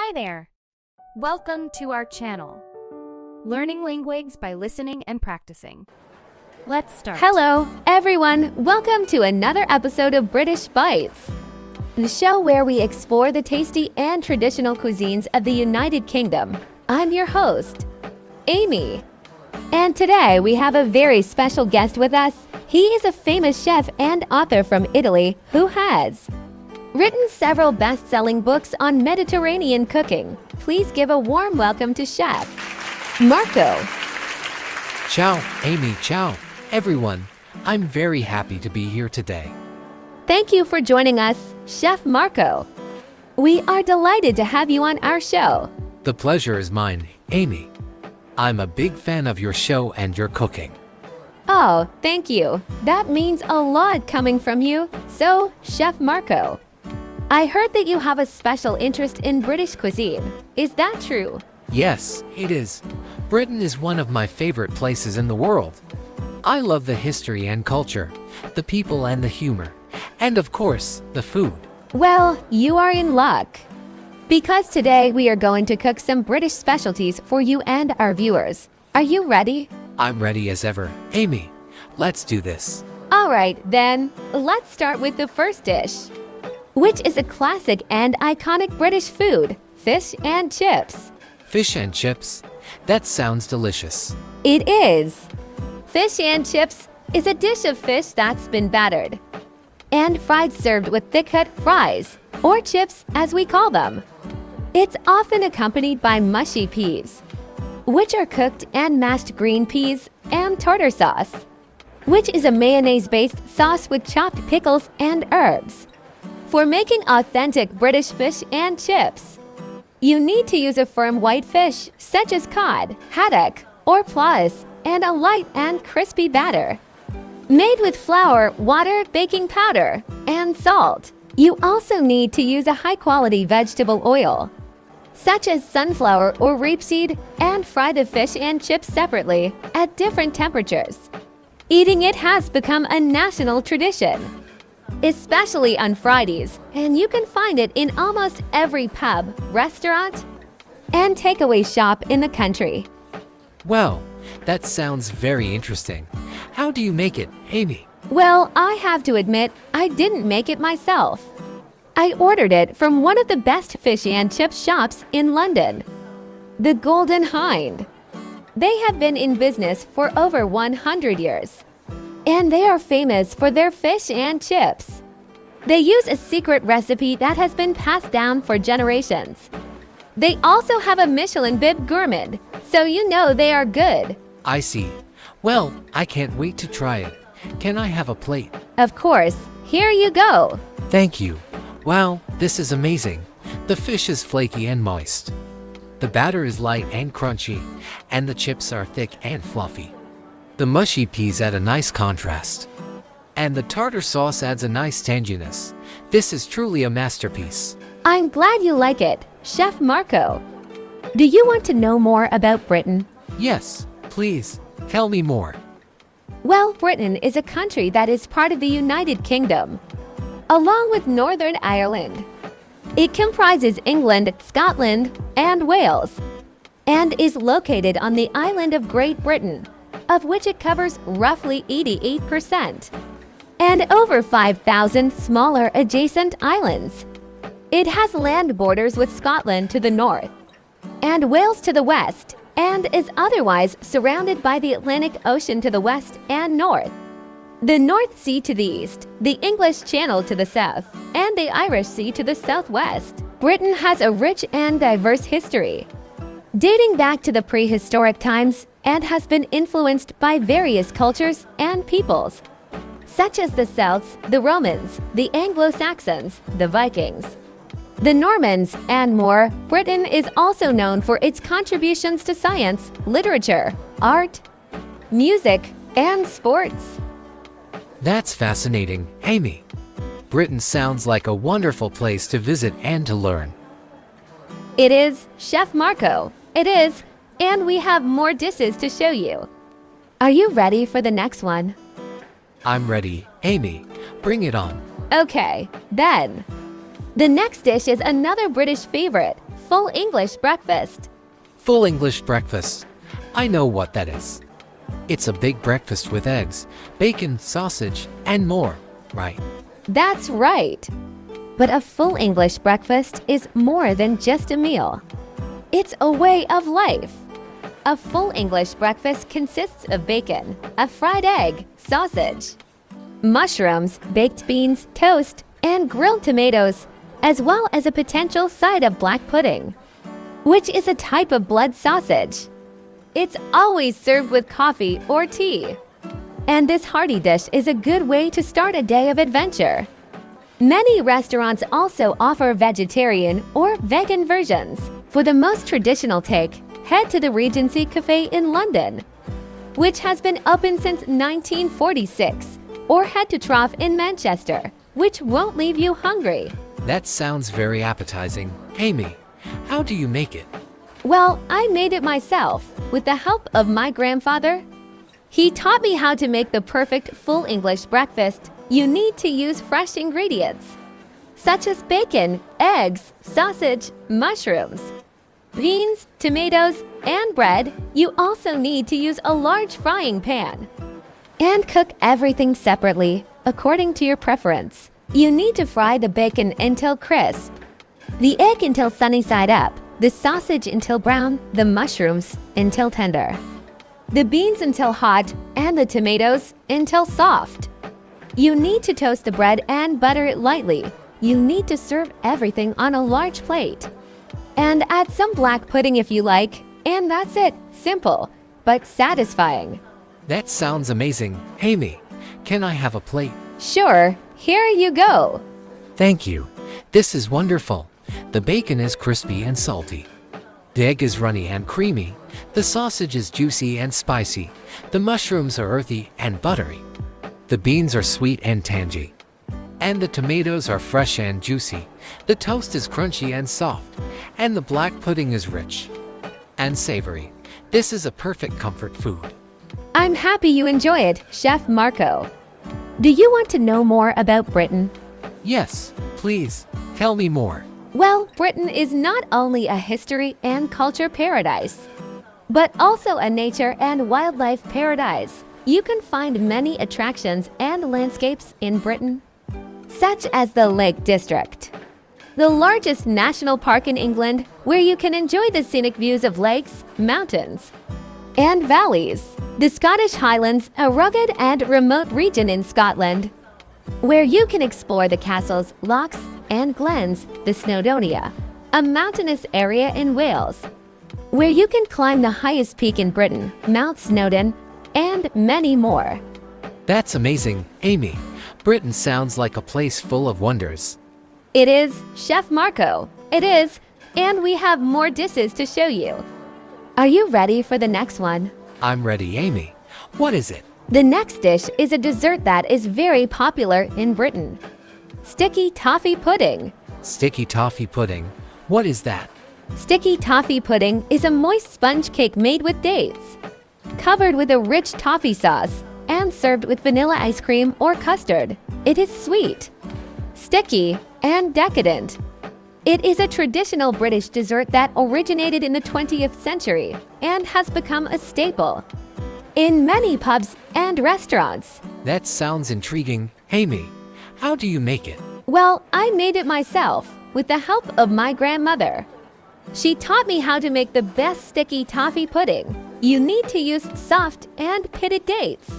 Hi there! Welcome to our channel. Learning languages by listening and practicing. Let's start. Hello, everyone. Welcome to another episode of British Bites, the show where we explore the tasty and traditional cuisines of the United Kingdom. I'm your host, Amy. And today we have a very special guest with us. He is a famous chef and author from Italy who has written several best-selling books on Mediterranean cooking. Please give a warm welcome to Chef Marco. Ciao, Amy. Ciao, everyone. I'm very happy to be here today. Thank you for joining us, Chef Marco. We are delighted to have you on our show. The pleasure is mine, Amy. I'm a big fan of your show and your cooking. Oh, thank you. That means a lot coming from you. So, Chef Marco, I heard that you have a special interest in British cuisine. Is that true? Yes, it is. Britain is one of my favorite places in the world. I love the history and culture, the people and the humor, and of course, the food. Well, you are in luck, because today we are going to cook some British specialties for you and our viewers. Are you ready? I'm ready as ever, Amy. Let's do this. All right, then, let's start with the first dish, which is a classic and iconic British food, fish and chips. Fish and chips? That sounds delicious. It is. Fish and chips is a dish of fish that's been battered and fried, served with thick-cut fries, or chips as we call them. It's often accompanied by mushy peas, which are cooked and mashed green peas, and tartar sauce, which is a mayonnaise-based sauce with chopped pickles and herbs. For making authentic British fish and chips, you need to use a firm white fish such as cod, haddock, or plaice, and a light and crispy batter made with flour, water, baking powder, and salt. You also need to use a high-quality vegetable oil, such as sunflower or rapeseed, and fry the fish and chips separately at different temperatures. Eating it has become a national tradition, especially on Fridays, and you can find it in almost every pub, restaurant, and takeaway shop in the country. Well, that sounds very interesting. How do you make it, Amy? Well, I have to admit, I didn't make it myself. I ordered it from one of the best fish and chip shops in London, the Golden Hind. They have been in business for over 100 years, and they are famous for their fish and chips. They use a secret recipe that has been passed down for generations. They also have a Michelin bib gourmand, so you know they are good. I see. Well, I can't wait to try it. Can I have a plate? Of course. Here you go. Thank you. Wow, this is amazing. The fish is flaky and moist. The batter is light and crunchy, and the chips are thick and fluffy. The mushy peas add a nice contrast, and the tartar sauce adds a nice tanginess. This is truly a masterpiece. I'm glad you like it, Chef Marco. Do you want to know more about Britain? Yes, please, tell me more. Well, Britain is a country that is part of the United Kingdom, along with Northern Ireland. It comprises England, Scotland, and Wales, and is located on the island of Great Britain, of which it covers roughly 88%, and over 5,000 smaller adjacent islands. It has land borders with Scotland to the north and Wales to the west, and is otherwise surrounded by the Atlantic Ocean to the west and north, the North Sea to the east, the English Channel to the south, and the Irish Sea to the southwest. Britain has a rich and diverse history, dating back to the prehistoric times, and has been influenced by various cultures and peoples, such as the Celts, the Romans, the Anglo-Saxons, the Vikings, the Normans, and more. Britain is also known for its contributions to science, literature, art, music, and sports. That's fascinating, Amy. Britain sounds like a wonderful place to visit and to learn. It is, Chef Marco. It is, and we have more dishes to show you. Are you ready for the next one? I'm ready, Amy. Bring it on. Okay, then. The next dish is another British favorite, full English breakfast. Full English breakfast. I know what that is. It's a big breakfast with eggs, bacon, sausage, and more, right? That's right. But a full English breakfast is more than just a meal. It's a way of life. A full English breakfast consists of bacon, a fried egg, sausage, mushrooms, baked beans, toast, and grilled tomatoes, as well as a potential side of black pudding, which is a type of blood sausage. It's always served with coffee or tea. And this hearty dish is a good way to start a day of adventure. Many restaurants also offer vegetarian or vegan versions. For the most traditional take, head to the Regency Cafe in London, which has been open since 1946, or head to Toffee in Manchester, which won't leave you hungry. That sounds very appetizing. Amy, how do you make it? Well, I made it myself with the help of my grandfather. He taught me how to make the perfect full English breakfast. You need to use fresh ingredients, such as bacon, eggs, sausage, mushrooms, beans, tomatoes, and bread. You also need to use a large frying pan and cook everything separately according to your preference. You need to fry the bacon until crisp, the egg until sunny side up, the sausage until brown, the mushrooms until tender, the beans until hot, and the tomatoes until soft. You need to toast the bread and butter it lightly. You need to serve everything on a large plate. And add some black pudding if you like, and that's it. Simple, but satisfying. That sounds amazing. Amy, can I have a plate? Sure, here you go. Thank you. This is wonderful. The bacon is crispy and salty. The egg is runny and creamy. The sausage is juicy and spicy. The mushrooms are earthy and buttery. The beans are sweet and tangy. And the tomatoes are fresh and juicy. The toast is crunchy and soft. And the black pudding is rich and savory. This is a perfect comfort food. I'm happy you enjoy it, Chef Marco. Do you want to know more about Britain? Yes, please, tell me more. Well, Britain is not only a history and culture paradise, but also a nature and wildlife paradise. You can find many attractions and landscapes in Britain, such as the Lake District, the largest national park in England, where you can enjoy the scenic views of lakes, mountains, and valleys. The Scottish Highlands, a rugged and remote region in Scotland, where you can explore the castles, lochs, and glens. The Snowdonia, a mountainous area in Wales, where you can climb the highest peak in Britain, Mount Snowdon, and many more. That's amazing, Amy. Britain sounds like a place full of wonders. It is, Chef Marco. It is, and we have more dishes to show you. Are you ready for the next one? I'm ready, Amy. What is it? The next dish is a dessert that is very popular in Britain. Sticky toffee pudding. Sticky toffee pudding. What is that? Sticky toffee pudding is a moist sponge cake made with dates, covered with a rich toffee sauce, and served with vanilla ice cream or custard. It is sweet, sticky, and decadent. It is a traditional British dessert that originated in the 20th century and has become a staple in many pubs and restaurants. That sounds intriguing. Amy, how do you make it? Well, I made it myself with the help of my grandmother. She taught me how to make the best sticky toffee pudding. You need to use soft and pitted dates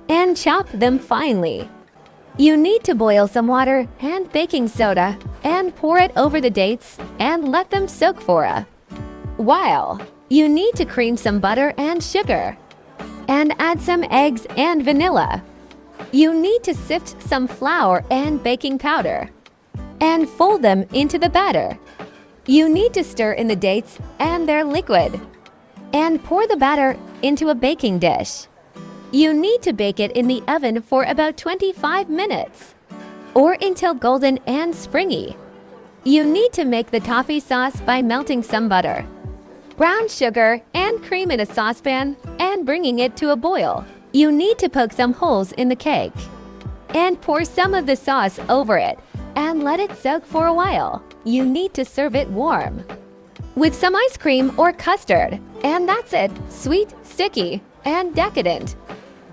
and chop them finely. You need to boil some water and baking soda and pour it over the dates and let them soak for a while. You need to cream some butter and sugar and add some eggs and vanilla. You need to sift some flour and baking powder and fold them into the batter. You need to stir in the dates and their liquid and pour the batter into a baking dish. You need to bake it in the oven for about 25 minutes or until golden and springy. You need to make the toffee sauce by melting some butter, brown sugar, and cream in a saucepan and bringing it to a boil. You need to poke some holes in the cake and pour some of the sauce over it and let it soak for a while. You need to serve it warm. with some ice cream or custard. And that's it, sweet, sticky, and decadent.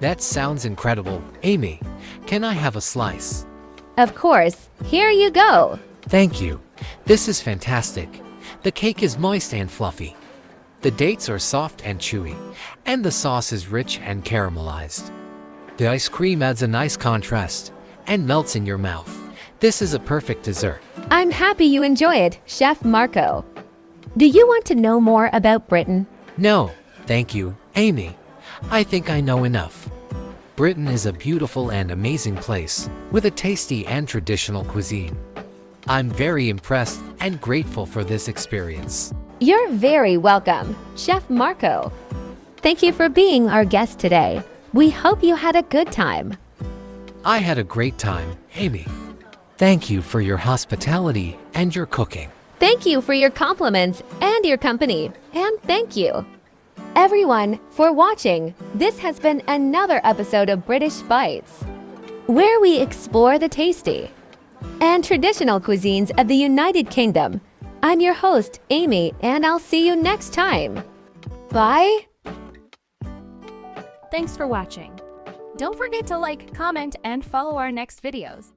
That sounds incredible. Amy, can I have a slice? Of course, here you go. Thank you. This is fantastic. The cake is moist and fluffy. The dates are soft and chewy, and the sauce is rich and caramelized. The ice cream adds a nice contrast and melts in your mouth. This is a perfect dessert. I'm happy you enjoy it, Chef Marco. Do you want to know more about Britain? No, thank you, Amy. I think I know enough. Britain is a beautiful and amazing place with a tasty and traditional cuisine. I'm very impressed and grateful for this experience. You're very welcome, Chef Marco. Thank you for being our guest today. We hope you had a good time. I had a great time, Amy. Thank you for your hospitality and your cooking. Thank you for your compliments and your company. And thank you, everyone, for watching. This has been another episode of British Bites, where we explore the tasty and traditional cuisines of the United Kingdom. I'm your host, Amy, and I'll see you next time. Bye. Thanks for watching. Don't forget to like, comment, and follow our next videos.